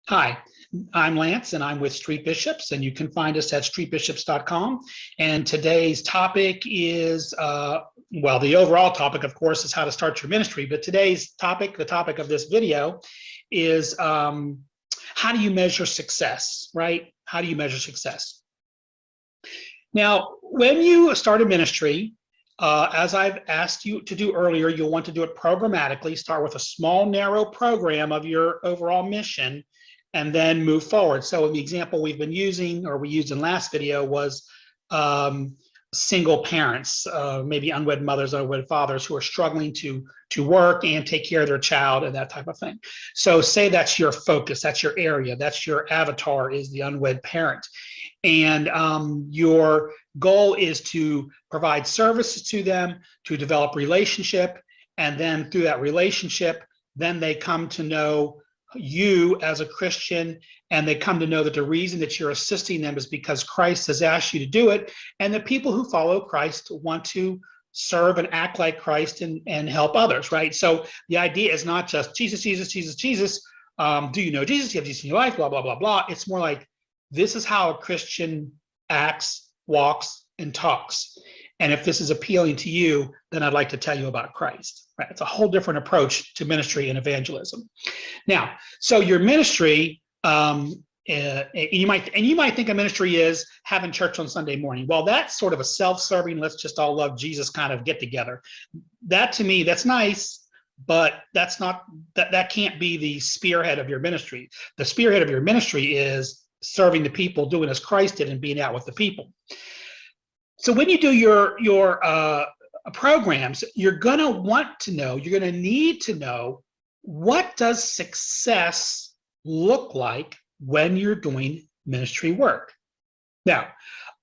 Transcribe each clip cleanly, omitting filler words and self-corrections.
Hi, I'm Lance and I'm with Street Bishops, and you can find us at streetbishops.com. And today's topic is, well, the overall topic, of course, is how to start your ministry. But today's topic, the topic of this video is how do you measure success, right? How do you measure success? Now, when you start a ministry, as I've asked you to do earlier, you'll want to do it programmatically. Start with a small, narrow program of your overall mission, and then move forward. So the example we've been using, or we used in last video, was single parents, maybe unwed mothers, unwed fathers who are struggling to work and take care of their child and that type of thing. So say that's your focus, that's your area, that's your avatar, is the unwed parent. And your goal is to provide services to them, to develop relationship, and then through that relationship, then they come to know you as a Christian, and they come to know that the reason that you're assisting them is because Christ has asked you to do it, and the people who follow Christ want to serve and act like Christ and help others, right? So the idea is not just Jesus, Jesus, Jesus, Jesus. Do you know Jesus? Do you have Jesus in your life? Blah, blah, blah, blah. It's more like, this is how a Christian acts, walks, and talks. And if this is appealing to you, then I'd like to tell you about Christ. Right? It's a whole different approach to ministry and evangelism. Now, so your ministry, you might think a ministry is having church on Sunday morning. Well, that's sort of a self-serving, let's just all love Jesus kind of get together. That to me, that's nice, but that's not, that can't be the spearhead of your ministry. The spearhead of your ministry is serving the people, doing as Christ did, and being out with the people. So when you do your programs, you're going to want to know, you're going to need to know, what does success look like when you're doing ministry work? Now,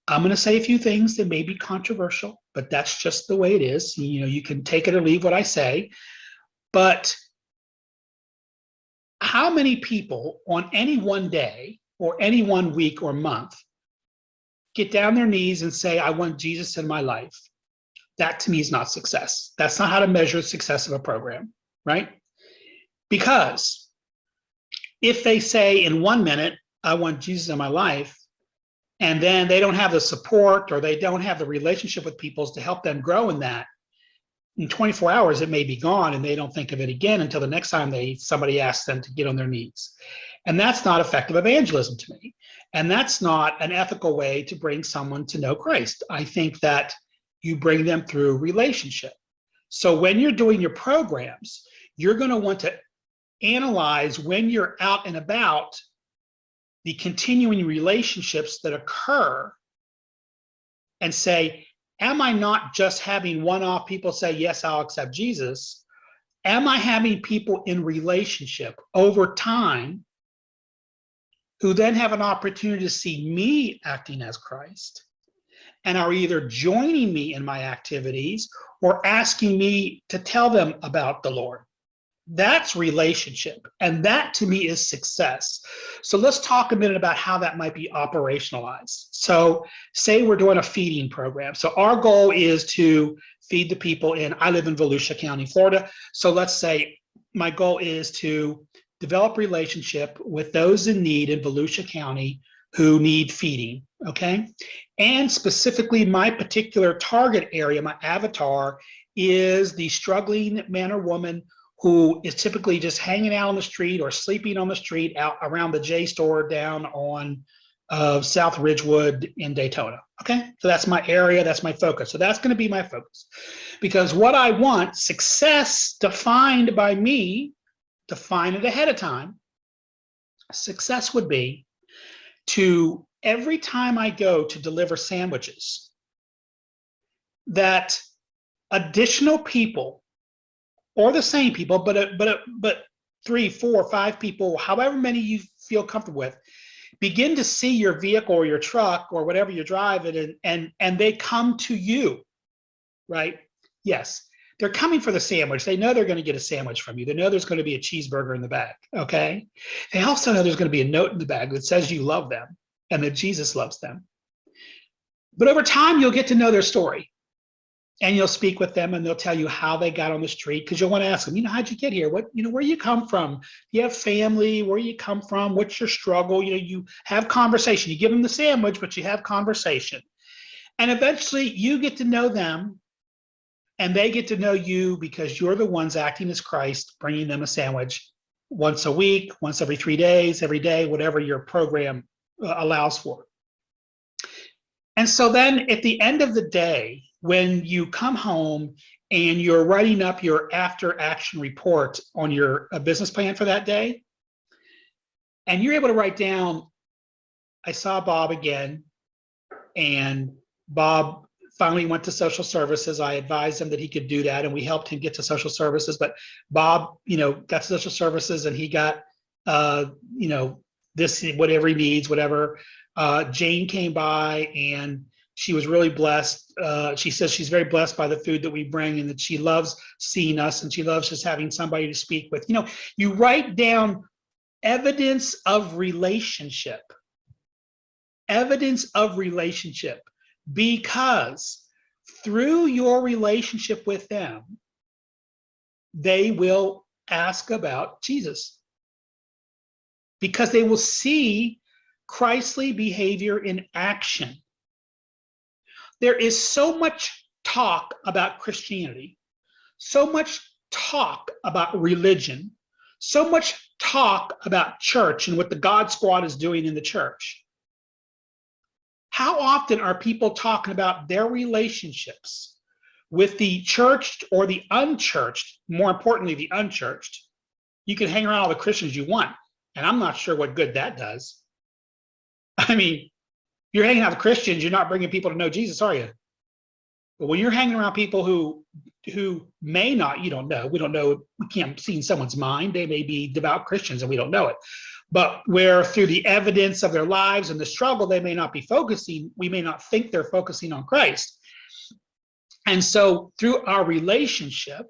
I'm going to say a few things that may be controversial, but that's just the way it is. You know, you can take it or leave what I say, but how many people on any one day or any 1 week or month get down their knees and say, I want Jesus in my life? That to me is not success. That's not how to measure the success of a program, right? Because if they say in 1 minute, I want Jesus in my life, and then they don't have the support or they don't have the relationship with people to help them grow in that, in 24 hours, it may be gone, and they don't think of it again until the next time somebody asks them to get on their knees. And that's not effective evangelism to me. And that's not an ethical way to bring someone to know Christ. I think that you bring them through relationship. So when you're doing your programs, you're going to want to analyze, when you're out and about, the continuing relationships that occur, and say, am I not just having one-off people say, yes, I'll accept Jesus? Am I having people in relationship over time who then have an opportunity to see me acting as Christ, and are either joining me in my activities or asking me to tell them about the Lord? That's relationship, and that to me is success. So let's talk a minute about how that might be operationalized. So say we're doing a feeding program. So our goal is to feed the people I live in Volusia County, Florida. So let's say my goal is to develop relationship with those in need in Volusia County who need feeding, okay? And specifically, my particular target area, my avatar, is the struggling man or woman who is typically just hanging out on the street or sleeping on the street out around the J store down on South Ridgewood in Daytona, okay? So that's my area, that's my focus. So that's gonna be my focus. Because what I want, success defined by me, define it ahead of time, success would be to, every time I go to deliver sandwiches, that additional people, or the same people, but 3, 4, 5 people, however many you feel comfortable with, begin to see your vehicle or your truck or whatever you're driving, and they come to you, right? Yes, they're coming for the sandwich. They know they're going to get a sandwich from you. They know there's going to be a cheeseburger in the bag, okay? They also know there's going to be a note in the bag that says you love them and that Jesus loves them. But over time, you'll get to know their story. and you'll speak with them and they'll tell you how they got on the street, because you'll want to ask them, how'd you get here? Where you come from? Do you have family? Where you come from? What's your struggle? You have conversation. You give them the sandwich, but you have conversation. And eventually you get to know them and they get to know you, because you're the ones acting as Christ, bringing them a sandwich once a week, once every 3 days, every day, whatever your program allows for. And so then at the end of the day, when you come home and you're writing up your after action report on your business plan for that day, and you're able to write down, I saw Bob again, and Bob finally went to social services. I advised him that he could do that, and we helped him get to social services. But Bob, got to social services, and he got, this, whatever he needs, whatever. Jane came by, and she was really blessed. She says she's very blessed by the food that we bring, and that she loves seeing us, and she loves just having somebody to speak with. You write down evidence of relationship. Evidence of relationship. Because through your relationship with them, they will ask about Jesus. Because they will see Christly behavior in action. There is so much talk about Christianity, so much talk about religion, so much talk about church and what the God Squad is doing in the church. How often are people talking about their relationships with the churched or the unchurched? More importantly, the unchurched. You can hang around all the Christians you want, and I'm not sure what good that does. I mean, you're hanging out with Christians, you're not bringing people to know Jesus, are you? But when you're hanging around people who may not, we don't know, we can't see in someone's mind, they may be devout Christians and we don't know it. But where through the evidence of their lives and the struggle, they may not be focusing, we may not think they're focusing on Christ. And so through our relationship,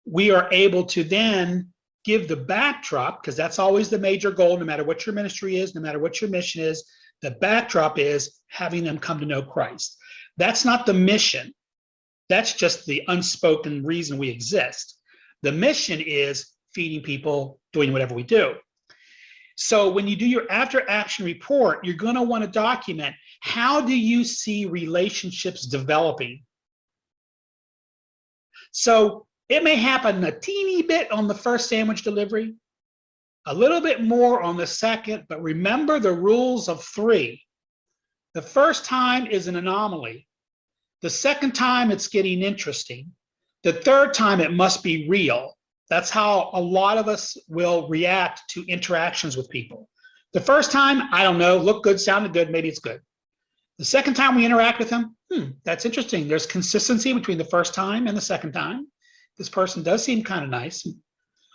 we are able to then give the backdrop, because that's always the major goal, no matter what your ministry is, no matter what your mission is, the backdrop is having them come to know Christ. That's not the mission. That's just the unspoken reason we exist. The mission is feeding people, doing whatever we do. So when you do your after action report, you're going to want to document, how do you see relationships developing? So it may happen a teeny bit on the first sandwich delivery, a little bit more on the second, but remember the rules of 3. The first time is an anomaly. The second time it's getting interesting. The third time it must be real. That's how a lot of us will react to interactions with people. The first time, I don't know, looked good, sounded good, maybe it's good. The second time we interact with them, that's interesting. There's consistency between the first time and the second time. This person does seem kind of nice.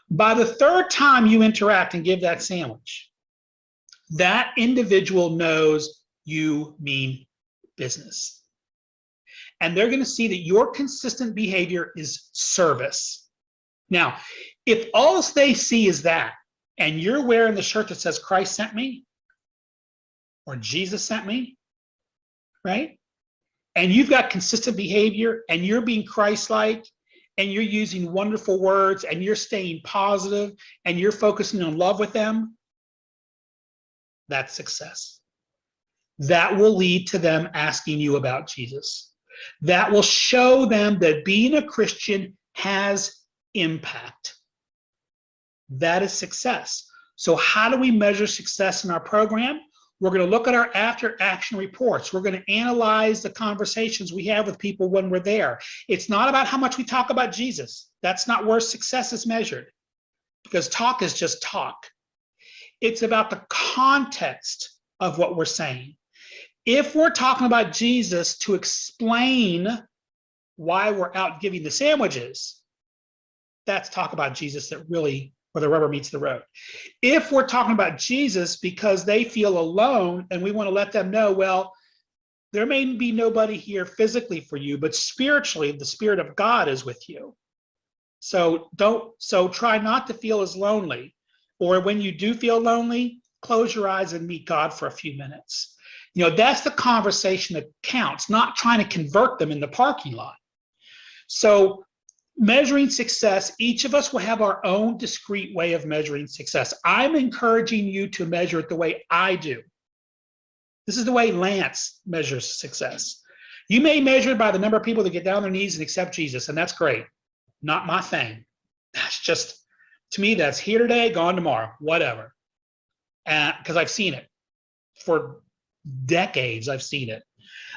By the third time you interact and give that sandwich, that individual knows you mean business. And they're going to see that your consistent behavior is service. Now, if all they see is that, and you're wearing the shirt that says Christ sent me, or Jesus sent me, right? And you've got consistent behavior, and you're being Christ-like, and you're using wonderful words, and you're staying positive, and you're focusing on love with them, that's success. That will lead to them asking you about Jesus. That will show them that being a Christian has impact. That is success. So how do we measure success in our program? We're going to look at our after action reports. We're going to analyze the conversations we have with people when we're there. It's not about how much we talk about Jesus. That's not where success is measured, because talk is just talk. It's about the context of what we're saying. If we're talking about Jesus to explain why we're out giving the sandwiches, that's talk about Jesus that really, where the rubber meets the road. If we're talking about Jesus because they feel alone and we want to let them know, well, there may be nobody here physically for you, but spiritually, the Spirit of God is with you. So try not to feel as lonely. Or when you do feel lonely, close your eyes and meet God for a few minutes. That's the conversation that counts, not trying to convert them in the parking lot. So measuring success, each of us will have our own discrete way of measuring success. I'm encouraging you to measure it the way I do. This is the way Lance measures success. You may measure it by the number of people that get down on their knees and accept Jesus, and that's great. Not my thing. That's just, to me, that's here today, gone tomorrow, whatever. Because I've seen it. For decades, I've seen it.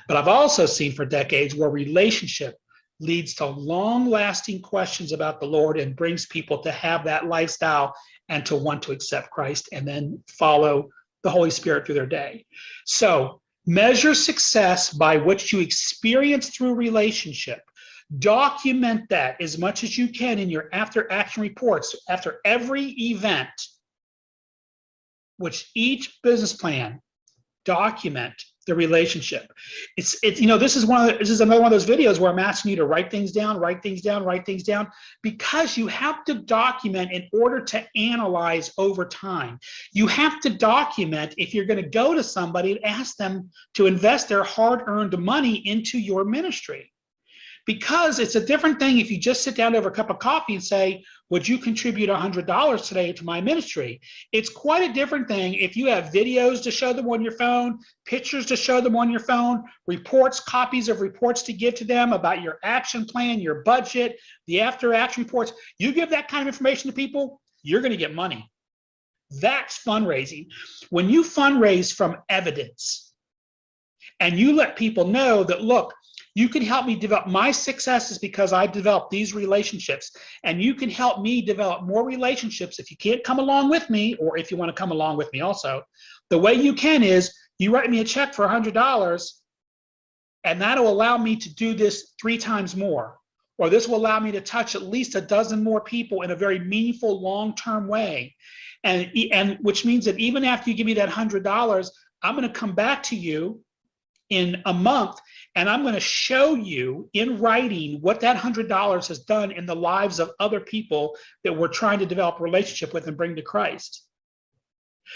But I've also seen for decades where relationship leads to long-lasting questions about the Lord and brings people to have that lifestyle and to want to accept Christ and then follow the Holy Spirit through their day. So measure success by what you experience through relationship. Document that as much as you can in your after-action reports. After every event, which each business plan, document the relationship. This is another one of those videos where I'm asking you to write things down, because you have to document in order to analyze over time. You have to document if you're going to go to somebody and ask them to invest their hard-earned money into your ministry. Because it's a different thing if you just sit down over a cup of coffee and say, would you contribute $100 today to my ministry? It's quite a different thing if you have videos to show them on your phone, pictures to show them on your phone, reports, copies of reports to give to them about your action plan, your budget, the after action reports. You give that kind of information to people, you're going to get money. That's fundraising. When you fundraise from evidence and you let people know that, look, you can help me develop my successes because I developed these relationships, and you can help me develop more relationships if you can't come along with me, or if you want to come along with me also. The way you can is you write me a check for $100, and that'll allow me to do this 3 times more, or this will allow me to touch at least a dozen more people in a very meaningful, long-term way. And which means that even after you give me that $100, I'm going to come back to you in a month, and I'm going to show you in writing what that $100 has done in the lives of other people that we're trying to develop a relationship with and bring to Christ.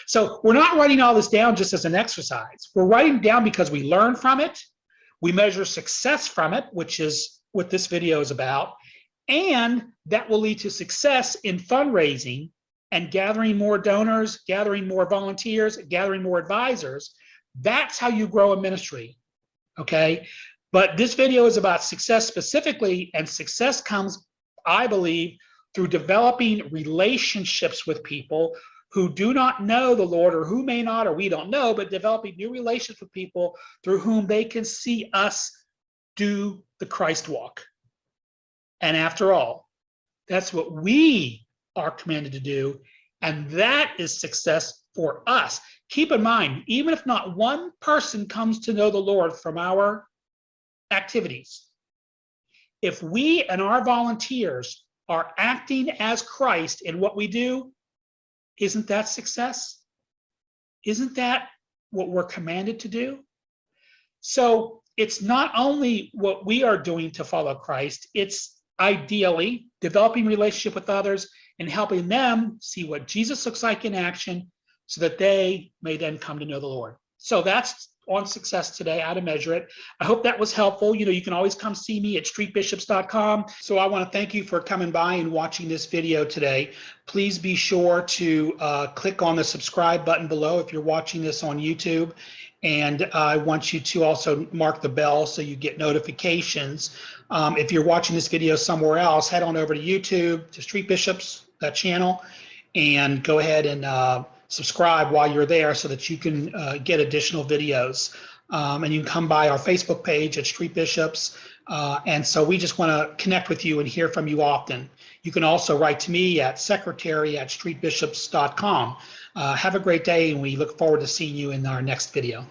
So we're not writing all this down just as an exercise. We're writing down because we learn from it. We measure success from it, which is what this video is about. And that will lead to success in fundraising and gathering more donors, gathering more volunteers, gathering more advisors. That's how you grow a ministry, okay? But this video is about success specifically, and success comes, I believe, through developing relationships with people who do not know the Lord, or who may not, or we don't know, but developing new relationships with people through whom they can see us do the Christ walk. And after all, that's what we are commanded to do, and that is success for us. Keep in mind, even if not one person comes to know the Lord from our activities, if we and our volunteers are acting as Christ in what we do, isn't that success? Isn't that what we're commanded to do? So it's not only what we are doing to follow Christ, it's ideally developing relationship with others and helping them see what Jesus looks like in action, so that they may then come to know the Lord. So that's on success today, how to measure it. I hope that was helpful. You can always come see me at streetbishops.com. So I want to thank you for coming by and watching this video today. Please be sure to click on the subscribe button below if you're watching this on YouTube. And I want you to also mark the bell so you get notifications. If you're watching this video somewhere else, head on over to YouTube, to Street Bishops, that channel, and go ahead and subscribe while you're there so that you can get additional videos. And you can come by our Facebook page at Street Bishops. And so we just want to connect with you and hear from you often. You can also write to me at secretary@streetbishops.com. Have a great day, and we look forward to seeing you in our next video.